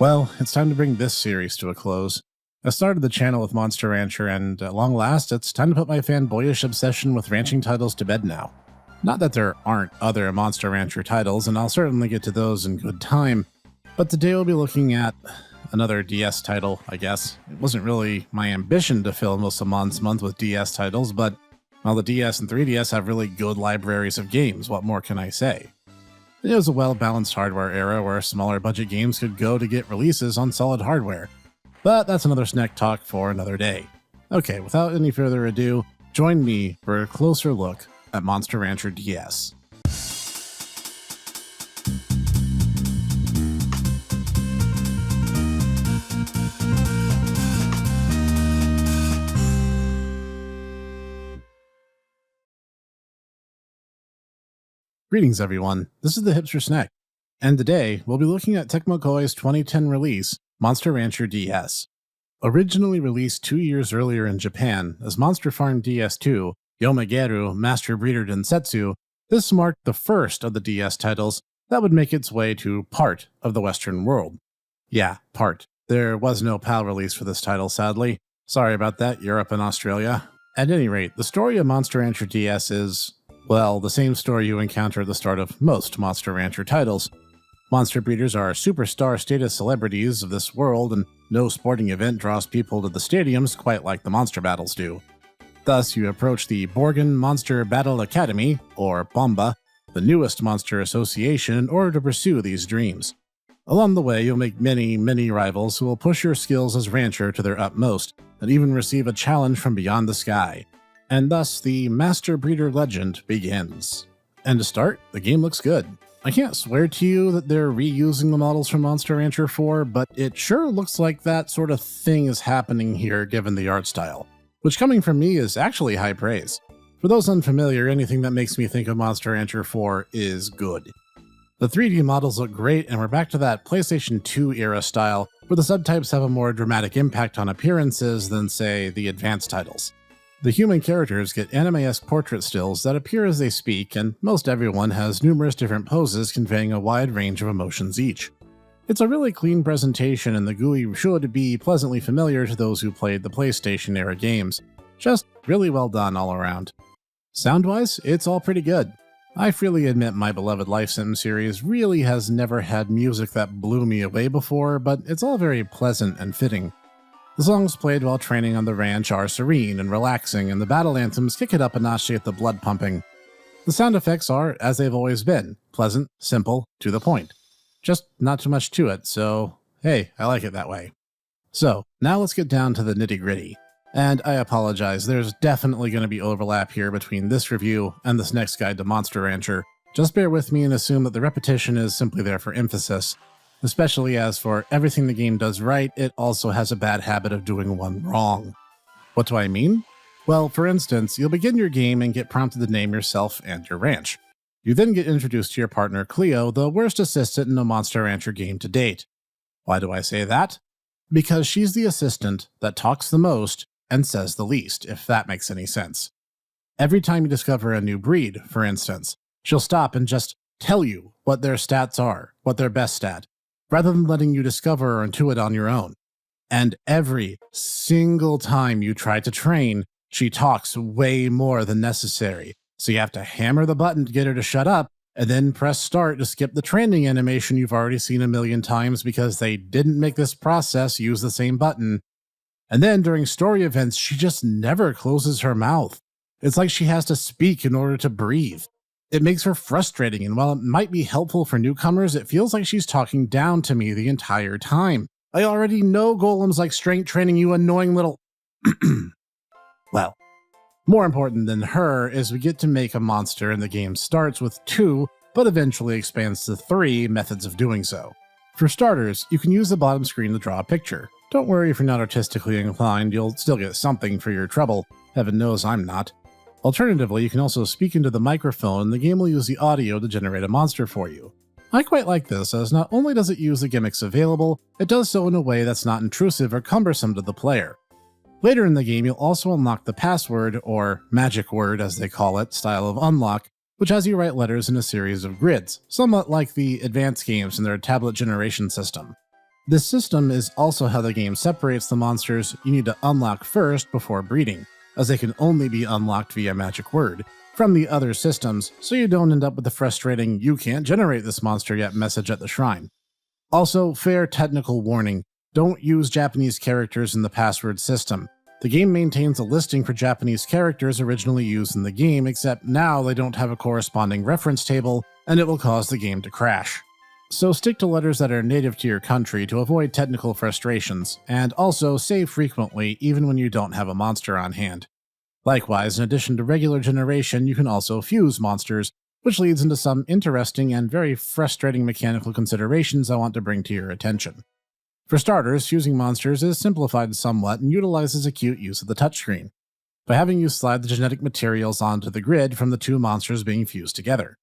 Well, it's time to bring this series to a close. I started the channel with Monster Rancher, and at long last, it's time to put my fanboyish obsession with ranching titles to bed now. Not that there aren't other Monster Rancher titles, and I'll certainly get to those in good time, but today we'll be looking at another DS title, I guess. It wasn't really my ambition to fill most of Mon's month with DS titles, but while the DS and 3DS have really good libraries of games, what more can I say? It was a well-balanced hardware era where smaller budget games could go to get releases on solid hardware. But that's another Snek talk for another day. Okay, without any further ado, join me for a closer look at Monster Rancher DS. Greetings everyone, this is the Hipster Snek, and today we'll be looking at Tecmo Koei's 2010 release, Monster Rancher DS. Originally released 2 years earlier in Japan as Monster Farm DS2, Yomegeru Master Breeder Densetsu, this marked the first of the DS titles that would make its way to part of the Western world. Yeah, part. There was no PAL release for this title, sadly. Sorry about that, Europe and Australia. At any rate, the story of Monster Rancher DS is, well, the same story you encounter at the start of most Monster Rancher titles. Monster breeders are superstar status celebrities of this world, and no sporting event draws people to the stadiums quite like the monster battles do. Thus, you approach the Borgen Monster Battle Academy, or Bomba, the newest monster association, in order to pursue these dreams. Along the way, you'll make many rivals who will push your skills as rancher to their utmost, and even receive a challenge from beyond the sky. And thus, the Master Breeder legend begins. And to start, the game looks good. I can't swear to you that they're reusing the models from Monster Rancher 4, but it sure looks like that sort of thing is happening here given the art style, which coming from me is actually high praise. For those unfamiliar, anything that makes me think of Monster Rancher 4 is good. The 3D models look great, and we're back to that PlayStation 2 era style, where the subtypes have a more dramatic impact on appearances than, say, the advanced titles. The human characters get anime-esque portrait stills that appear as they speak, and most everyone has numerous different poses conveying a wide range of emotions each. It's a really clean presentation, and the GUI should be pleasantly familiar to those who played the PlayStation-era games. Just really well done all around. Sound-wise, it's all pretty good. I freely admit my beloved Life Sim series really has never had music that blew me away before, but it's all very pleasant and fitting. The songs played while training on the ranch are serene and relaxing, and the battle anthems kick it up a notch to get the blood pumping. The sound effects are, as they've always been, pleasant, simple, to the point. Just not too much to it, so hey, I like it that way. So, now let's get down to the nitty-gritty. And I apologize, there's definitely going to be overlap here between this review and this next guide to Monster Rancher. Just bear with me and assume that the repetition is simply there for emphasis. Especially as for everything the game does right, it also has a bad habit of doing one wrong. What do I mean? Well, for instance, you'll begin your game and get prompted to name yourself and your ranch. You then get introduced to your partner Cleo, the worst assistant in a Monster Rancher game to date. Why do I say that? Because she's the assistant that talks the most and says the least, if that makes any sense. Every time you discover a new breed, for instance, she'll stop and just tell you what their stats are, what their best stat, rather than letting you discover or intuit on your own. And every single time you try to train, she talks way more than necessary, so you have to hammer the button to get her to shut up, and then press start to skip the training animation you've already seen a million times because they didn't make this process use the same button. And then during story events, she just never closes her mouth. It's like she has to speak in order to breathe. It makes her frustrating, and while it might be helpful for newcomers, it feels like she's talking down to me the entire time. I already know golems like strength training, you annoying little... Well, more important than her is we get to make a monster, and the game starts with 2, but eventually expands to 3 methods of doing so. For starters, you can use the bottom screen to draw a picture. Don't worry if you're not artistically inclined, you'll still get something for your trouble. Heaven knows I'm not. Alternatively, you can also speak into the microphone, and the game will use the audio to generate a monster for you. I quite like this, as not only does it use the gimmicks available, it does so in a way that's not intrusive or cumbersome to the player. Later in the game, you'll also unlock the password, or magic word as they call it, style of unlock, which has you write letters in a series of grids, somewhat like the advanced games in their tablet generation system. This system is also how the game separates the monsters you need to unlock first before breeding, as they can only be unlocked via magic word from the other systems, so you don't end up with the frustrating "you can't generate this monster yet" message at the shrine. Also, fair technical warning, don't use Japanese characters in the password system. The game maintains a listing for Japanese characters originally used in the game, except now they don't have a corresponding reference table, and it will cause the game to crash. So stick to letters that are native to your country to avoid technical frustrations, and also save frequently even when you don't have a monster on hand. Likewise, in addition to regular generation, you can also fuse monsters, which leads into some interesting and very frustrating mechanical considerations I want to bring to your attention. For starters, fusing monsters is simplified somewhat and utilizes acute use of the touchscreen, by having you slide the genetic materials onto the grid from the two monsters being fused together.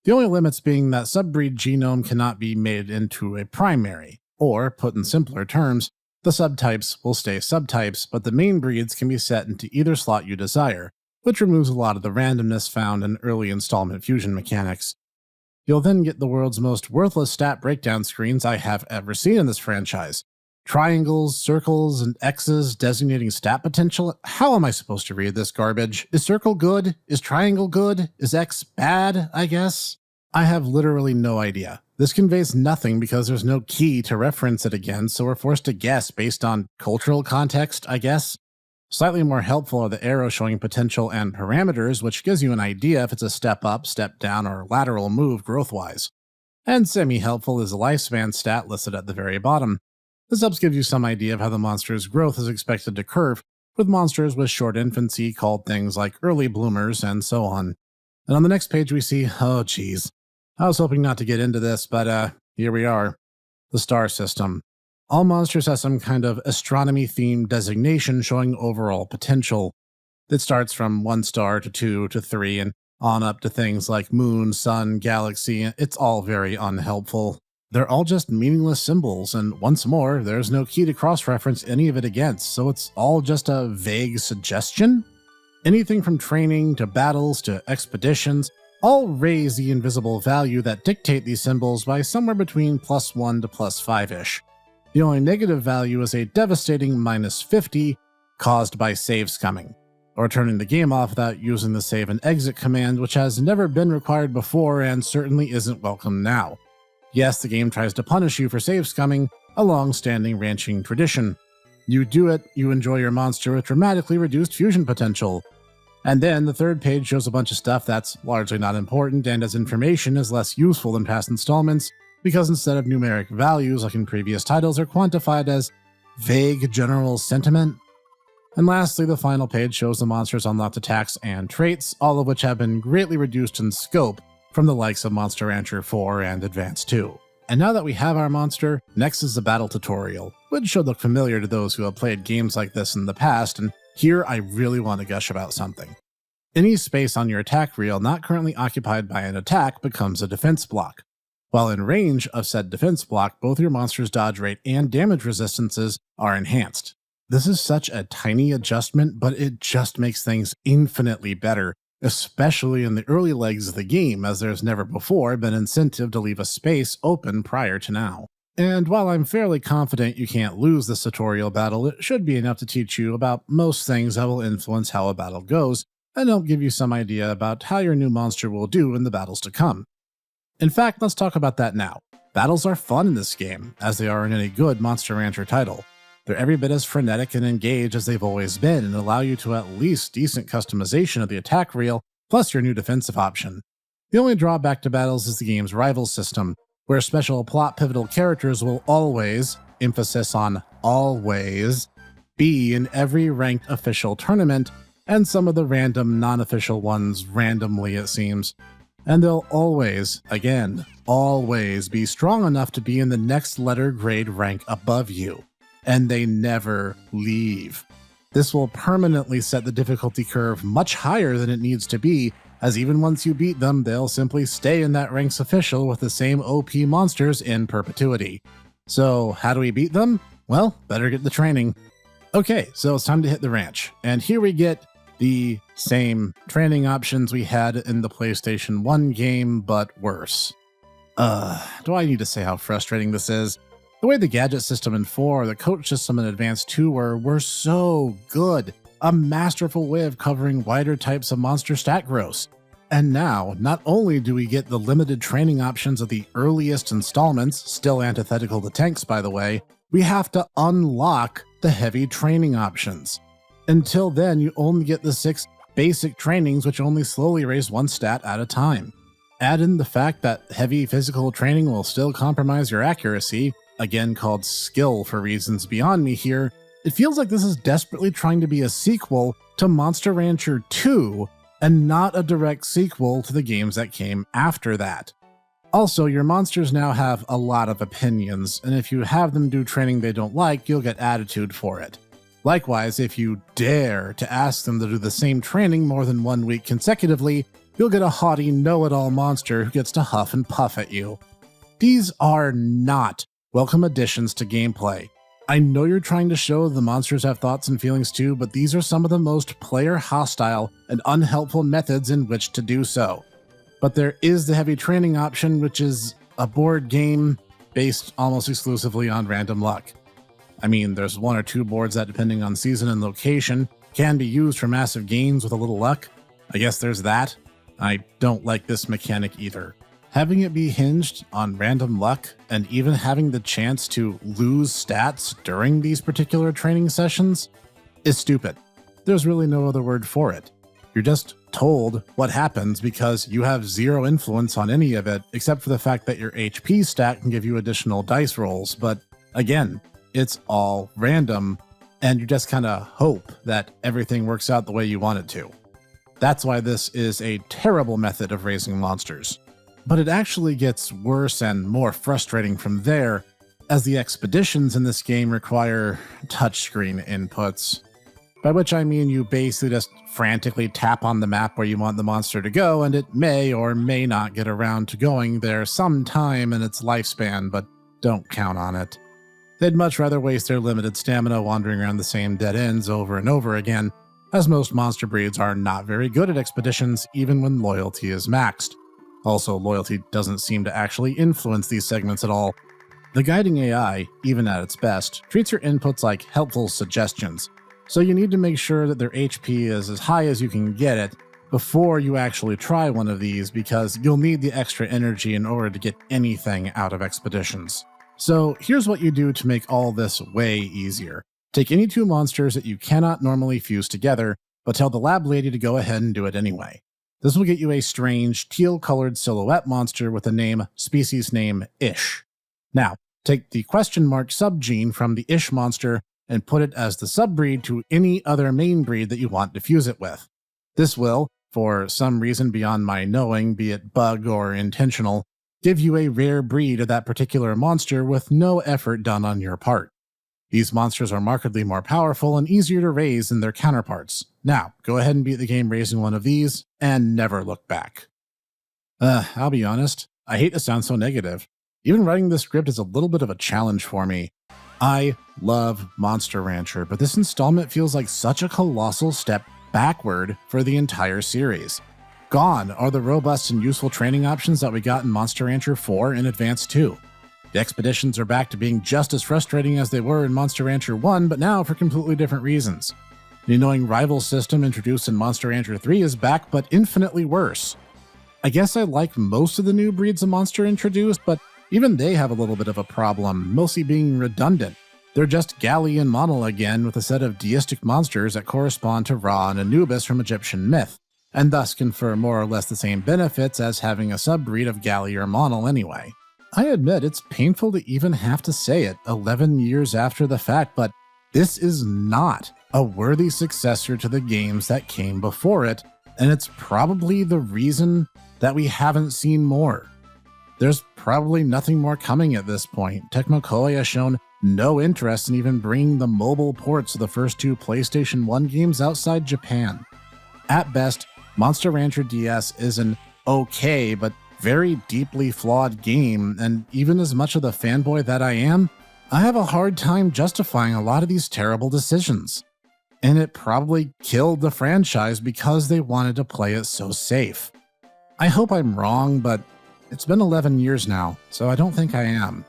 The only limits being that subbreed genome cannot be made into a primary, or, put in simpler terms, the subtypes will stay subtypes, but the main breeds can be set into either slot you desire, which removes a lot of the randomness found in early installment fusion mechanics. You'll then get the world's most worthless stat breakdown screens I have ever seen in this franchise. Triangles, circles, and X's designating stat potential. How am I supposed to read this garbage? Is circle good? Is triangle good? Is X bad, I guess? I have literally no idea. This conveys nothing because there's no key to reference it again, so we're forced to guess based on cultural context, I guess. Slightly more helpful are the arrows showing potential and parameters, which gives you an idea if it's a step up, step down, or lateral move growth-wise. And semi-helpful is the lifespan stat listed at the very bottom. This helps give you some idea of how the monster's growth is expected to curve, with monsters with short infancy called things like early bloomers and so on. And on the next page we see, oh geez, I was hoping not to get into this, but here we are. The star system. All monsters have some kind of astronomy-themed designation showing overall potential. It starts from 1 star to 2 to 3 and on up to things like moon, sun, galaxy. It's all very unhelpful. They're all just meaningless symbols, and once more, there's no key to cross-reference any of it against, so it's all just a vague suggestion? Anything from training to battles to expeditions all raise the invisible value that dictate these symbols by somewhere between +1 to +5-ish. The only negative value is a devastating -50 caused by save scumming, or turning the game off without using the save and exit command, which has never been required before and certainly isn't welcome now. Yes, the game tries to punish you for save scumming, a long-standing ranching tradition. You do it, you enjoy your monster with dramatically reduced fusion potential. And then the third page shows a bunch of stuff that's largely not important and as information is less useful than past installments, because instead of numeric values like in previous titles are quantified as vague general sentiment. And lastly, the final page shows the monster's unlocked attacks and traits, all of which have been greatly reduced in scope from the likes of Monster Rancher 4 and Advance 2. And now that we have our monster, next is the battle tutorial, which should look familiar to those who have played games like this in the past, and here I really want to gush about something. Any space on your attack reel not currently occupied by an attack becomes a defense block. While in range of said defense block, both your monster's dodge rate and damage resistances are enhanced. This is such a tiny adjustment, but it just makes things infinitely better, especially in the early legs of the game, as there's never before been incentive to leave a space open prior to now. And while I'm fairly confident you can't lose this tutorial battle, it should be enough to teach you about most things that will influence how a battle goes, and help give you some idea about how your new monster will do in the battles to come. In fact, let's talk about that now. Battles are fun in this game, as they are in any good Monster Rancher title. They're every bit as frenetic and engaged as they've always been, and allow you to at least decent customization of the attack reel, plus your new defensive option. The only drawback to battles is the game's rival system, where special plot pivotal characters will always, emphasis on always, be in every ranked official tournament, and some of the random non-official ones randomly it seems. And they'll always, again, always be strong enough to be in the next letter grade rank above you. And they never leave. This will permanently set the difficulty curve much higher than it needs to be, as even once you beat them, they'll simply stay in that rank's official with the same OP monsters in perpetuity. So how do we beat them? Well, better get the training. Okay, so it's time to hit the ranch, and here we get the same training options we had in the PlayStation 1 game, but worse. Do I need to say how frustrating this is? The way the gadget system in 4 or the coach system in Advanced 2 were so good. A masterful way of covering wider types of monster stat growth. And now, not only do we get the limited training options of the earliest installments, still antithetical to tanks by the way, we have to unlock the heavy training options. Until then, you only get the 6 basic trainings which only slowly raise 1 stat at a time. Add in the fact that heavy physical training will still compromise your accuracy, again called skill for reasons beyond me here, it feels like this is desperately trying to be a sequel to Monster Rancher 2 and not a direct sequel to the games that came after that. Also, your monsters now have a lot of opinions, and if you have them do training they don't like, you'll get attitude for it. Likewise, if you dare to ask them to do the same training more than 1 week consecutively, you'll get a haughty know-it-all monster who gets to huff and puff at you. These are not welcome additions to gameplay. I know you're trying to show the monsters have thoughts and feelings too, but these are some of the most player-hostile and unhelpful methods in which to do so. But there is the heavy training option, which is a board game based almost exclusively on random luck. I mean, there's 1 or 2 boards that, depending on season and location, can be used for massive gains with a little luck. I guess there's that. I don't like this mechanic either. Having it be hinged on random luck and even having the chance to lose stats during these particular training sessions is stupid. There's really no other word for it. You're just told what happens because you have zero influence on any of it except for the fact that your HP stat can give you additional dice rolls, but again, it's all random and you just kind of hope that everything works out the way you want it to. That's why this is a terrible method of raising monsters. But it actually gets worse and more frustrating from there, as the expeditions in this game require touchscreen inputs. By which I mean you basically just frantically tap on the map where you want the monster to go, and it may or may not get around to going there sometime in its lifespan, but don't count on it. They'd much rather waste their limited stamina wandering around the same dead ends over and over again, as most monster breeds are not very good at expeditions even when loyalty is maxed. Also, loyalty doesn't seem to actually influence these segments at all. The guiding AI, even at its best, treats your inputs like helpful suggestions, so you need to make sure that their HP is as high as you can get it before you actually try one of these, because you'll need the extra energy in order to get anything out of expeditions. So here's what you do to make all this way easier. Take any 2 monsters that you cannot normally fuse together, but tell the lab lady to go ahead and do it anyway. This will get you a strange, teal-colored silhouette monster with a species name Ish. Now, take the question mark subgene from the Ish monster and put it as the subbreed to any other main breed that you want to fuse it with. This will, for some reason beyond my knowing, be it bug or intentional, give you a rare breed of that particular monster with no effort done on your part. These monsters are markedly more powerful and easier to raise than their counterparts. Now, go ahead and beat the game raising one of these, and never look back. I'll be honest, I hate to sound so negative. Even writing this script is a little bit of a challenge for me. I love Monster Rancher, but this installment feels like such a colossal step backward for the entire series. Gone are the robust and useful training options that we got in Monster Rancher 4 and Advance 2. The expeditions are back to being just as frustrating as they were in Monster Rancher 1, but now for completely different reasons. The annoying rival system introduced in Monster Rancher 3 is back, but infinitely worse. I guess I like most of the new breeds of monster introduced, but even they have a little bit of a problem, mostly being redundant. They're just Gali and Monal again, with a set of deistic monsters that correspond to Ra and Anubis from Egyptian myth, and thus confer more or less the same benefits as having a subbreed of Gali or Monal anyway. I admit it's painful to even have to say it 11 years after the fact, but this is not a worthy successor to the games that came before it, and it's probably the reason that we haven't seen more. There's probably nothing more coming at this point. Tecmo Koei has shown no interest in even bringing the mobile ports of the first 2 PlayStation 1 games outside Japan. At best, Monster Rancher DS is an okay but very deeply flawed game, and even as much of the fanboy that I am, I have a hard time justifying a lot of these terrible decisions. And it probably killed the franchise because they wanted to play it so safe. I hope I'm wrong, but it's been 11 years now, so I don't think I am.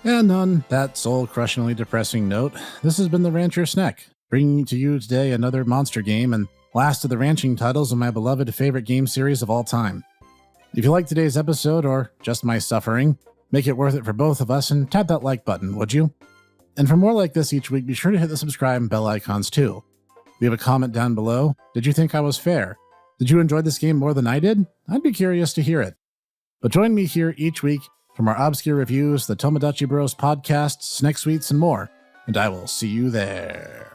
And on that soul-crushingly depressing note, this has been the Rancher Snek, bringing to you today another monster game and last of the ranching titles of my beloved favorite game series of all time. If you like today's episode, or just my suffering, make it worth it for both of us and tap that like button, would you? And for more like this each week, be sure to hit the subscribe and bell icons too. Leave a comment down below. Did you think I was fair? Did you enjoy this game more than I did? I'd be curious to hear it. But join me here each week from our obscure reviews, the Tomodachi Bros podcast, Snek Suites, and more, and I will see you there.